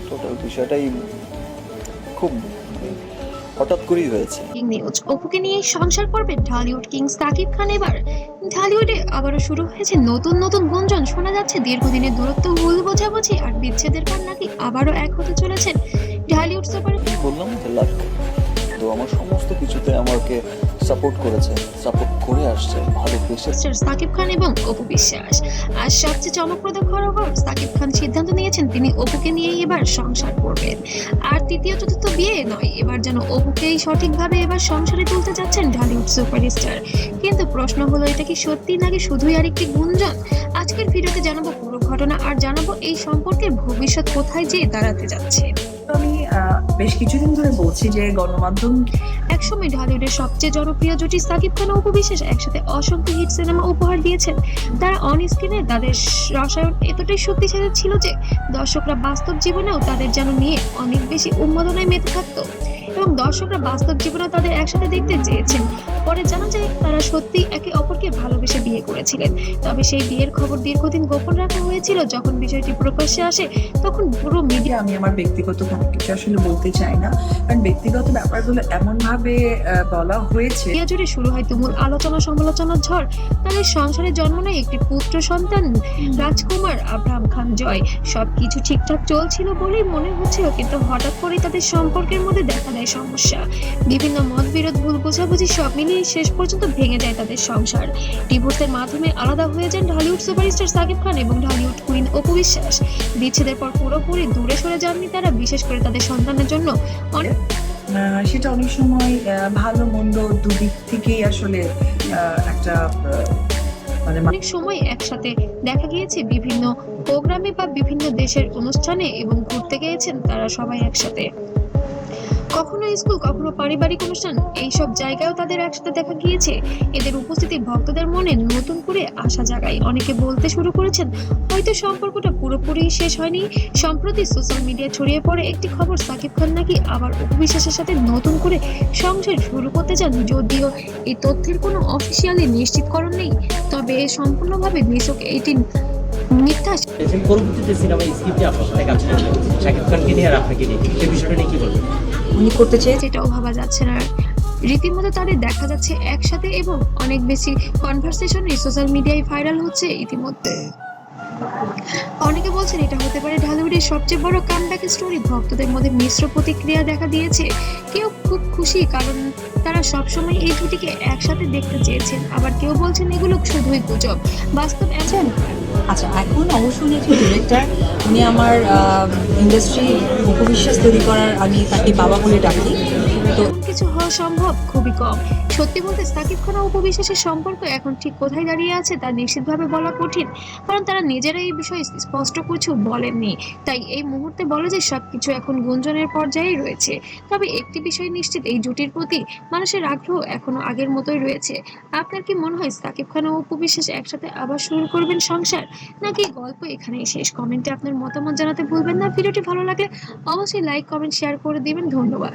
Total বিষয়টাই খুব হঠাৎ করেই হয়েছে। নিউজ, অপুকে নিয়ে সংসার করবেন ঢালিউড কিং সাকিব খান এবার? ঢালিউডে আবারও শুরু হয়েছে নতুন নতুন গুঞ্জন। শোনা যাচ্ছে দীর্ঘদিনের দূরত্ব, ভুল বোঝাবুঝি আর বিচ্ছেদের পর নাকি আবারও এক হতে চলেছেন ঢালিউড সুপার। বললাম যে লাক, তো আমার সমস্ত কিছুতে আমাকে সাপোর্ট করেছে, সাপোর্ট করে আসছে, ভালোবেসে। সাকিব খান এবং অপু বিশ্বাস। আর সবচেয়ে চমকপ্রদ খবর, সাকিব খান সিদ্ধান্ত নিয়েছেন তিনি অপুকে নিয়েই এবার সংসার করবেন। আর তৃতীয় চতুর্থ বিয়ে নয়, এবার যেন অপুকেই সঠিকভাবে এবার সংসারে তুলতে যাচ্ছেন ঢালিউড সুপারস্টার। কিন্তু প্রশ্ন হলো, এটা কি সত্যি নাকি শুধুই আরেকটি গুঞ্জন? আজকের ভিডিওতে জানাবো পুরো ঘটনা আর জানাবো এই সম্পর্কের ভবিষ্যৎ কোথায় যেয়ে দাঁড়াতে যাচ্ছে। আমি বেশ কিছুদিন ধরে বলছি যে গণমাধ্যম একসময় ঢালিউডের সবচেয়ে জনপ্রিয় জুটি সাকিব খান ও অপু বিশ্বাস একসাথে অসংখ্য হিট সিনেমা উপহার দিয়েছেন। তারা অন স্ক্রিনে তাদের রসায়ন এতটাই শক্তিশালী ছিল যে দর্শকরা বাস্তব জীবনেও তাদের যেন নিয়ে অনেক বেশি উন্মাদনায় মেতে থাকতো এবং দর্শকরা বাস্তব জীবনেও তাদের একসাথে দেখতে চেয়েছেন। পরে জানা যায় তারা সত্যি একে অপরকে ভালোবেসে বিয়ে করেছিলেন। তবে সেই বিয়ের খবর দীর্ঘদিন গোপন রাখা হয়েছিল। যখন বিষয়টি প্রকাশ্যে আসে তখন পুরো মিডিয়া। আমি আমার ব্যক্তিগত কোনো কিছু আসলে বলতে চাই না, কারণ ব্যক্তিগত ব্যাপারগুলো এমন ভাবে বলা হয়েছে। দুনিয়া জুড়ে শুরু হয় তুমুল আলোচনা সমালোচনার ঝড়। তাদের সংসারে জন্ম নেয় একটি পুত্র সন্তান, রাজকুমার আব্রাহাম খান জয়। সবকিছু ঠিকঠাক চলছিল বলেই মনে হচ্ছিল, কিন্তু হঠাৎ করে তাদের সম্পর্কের মধ্যে দেখা দেয় সমস্যা। বিভিন্ন মতবিরোধ, ভুল বোঝাবুঝি সব মিলিয়ে শেষ পর্যন্ত ভেঙে যায় তাদের সংসার। ডিভোর্সের মাধ্যমে আলাদা হয়ে যান ঢালিউড সুপারস্টার সাকিব খান এবং ঢালিউড কুইন অপু বিশ্বাস। বিচ্ছেদের পর পুরোপুরি দূরে সরে যাননি তারা, বিশেষ করে তাদের সন্তানের জন্য অনেক। সেটা অনেক সময় ভালো মন্দ দুদিক থেকেই আসলে একটা মানে অনেক সময় একসাথে দেখা গিয়েছে বিভিন্ন প্রোগ্রামে বা বিভিন্ন দেশের অনুষ্ঠানে, এবং ঘুরতে গিয়েছেন তারা সবাই একসাথে। কখনো স্কুল, কখনো পারিবারিক অনুষ্ঠান, এইসব জায়গায়ও তাদের একসাথে দেখা গিয়েছে। এদের উপস্থিতি ভক্তদের মনে নতুন করে আশা জাগায়। অনেকে বলতে শুরু করেছেন হয়তো সম্পর্কটা পুরোপুরি শেষ হয়নি। সম্প্রতি সোশ্যাল মিডিয়ায় ছড়িয়ে পড়ে একটি খবর, সাকিব খান নাকি আবার অপু বিশ্বাসের সাথে নতুন করে সংসার শুরু করতে চান। যদিও এই তথ্যের কোনো অফিসিয়ালি নিশ্চিতকরণ নেই, তবে সম্পূর্ণভাবে নিছক এটি মিথ্যা। পরবর্তীতে সিনেমায় স্ক্রিপ্টে আপনার সাথে কাজ করবেন শাকিব খানকে নিয়ে আর আপনাকে নিয়ে, এই বিষয়টা নিয়ে কি বলবেন? উনি করতে চেয়েছে। সেটাও ভাবা যাচ্ছে না। রীতিমতো তাদের দেখা যাচ্ছে একসাথে এবং অনেক বেশি কনভারসেশন সোশ্যাল মিডিয়ায় ভাইরাল হচ্ছে ইতিমধ্যে। অনেকে বলছেন এটা হতে পারে ঢালিউডের সবচেয়ে বড় কামব্যাক স্টোরি। ভক্তদের মধ্যে মিশ্র প্রতিক্রিয়া দেখা দিয়েছে। কেউ খুব খুশি, কারণ তারা সবসময় এই জুটিকে একসাথে দেখতে চেয়েছেন। আবার কেউ বলছেন এগুলো শুধুই গুজব, বাস্তব এমন। আচ্ছা, এখন অবশ্য উনি একজন ডিরেক্টর, উনি আমার ইন্ডাস্ট্রি উপবিশ্বাস তৈরি করার, আমি তাকে বাবা বলে ডাকি। তো এমন কিছু হওয়া সম্ভব খুবই কম। সত্যি বলতে সাকিব খান ও অপু বিশ্বাসের সম্পর্ক এখন ঠিক কোথায় দাঁড়িয়ে আছে তা নিশ্চিতভাবে বলা কঠিন, কারণ তারা নিজেরা এই বিষয়ে স্পষ্ট কিছু বলেননি। তাই এই মুহূর্তে বলে যে সবকিছু এখন গুঞ্জনের পর্যায়ে রয়েছে। তবে একটি বিষয় নিশ্চিত, এই জুটির প্রতি মানুষের আগ্রহ এখনো আগের মতোই রয়েছে। আপনার কি মনে হয় সাকিব খান ও অপু বিশ্বাস একসাথে আবার শুরু করবেন সংসার, নাকি গল্প এখানেই শেষ? কমেন্টে আপনার মতামত জানাতে ভুলবেন না। ভিডিওটি ভালো লাগলে অবশ্যই লাইক, কমেন্ট, শেয়ার করে দিবেন। ধন্যবাদ।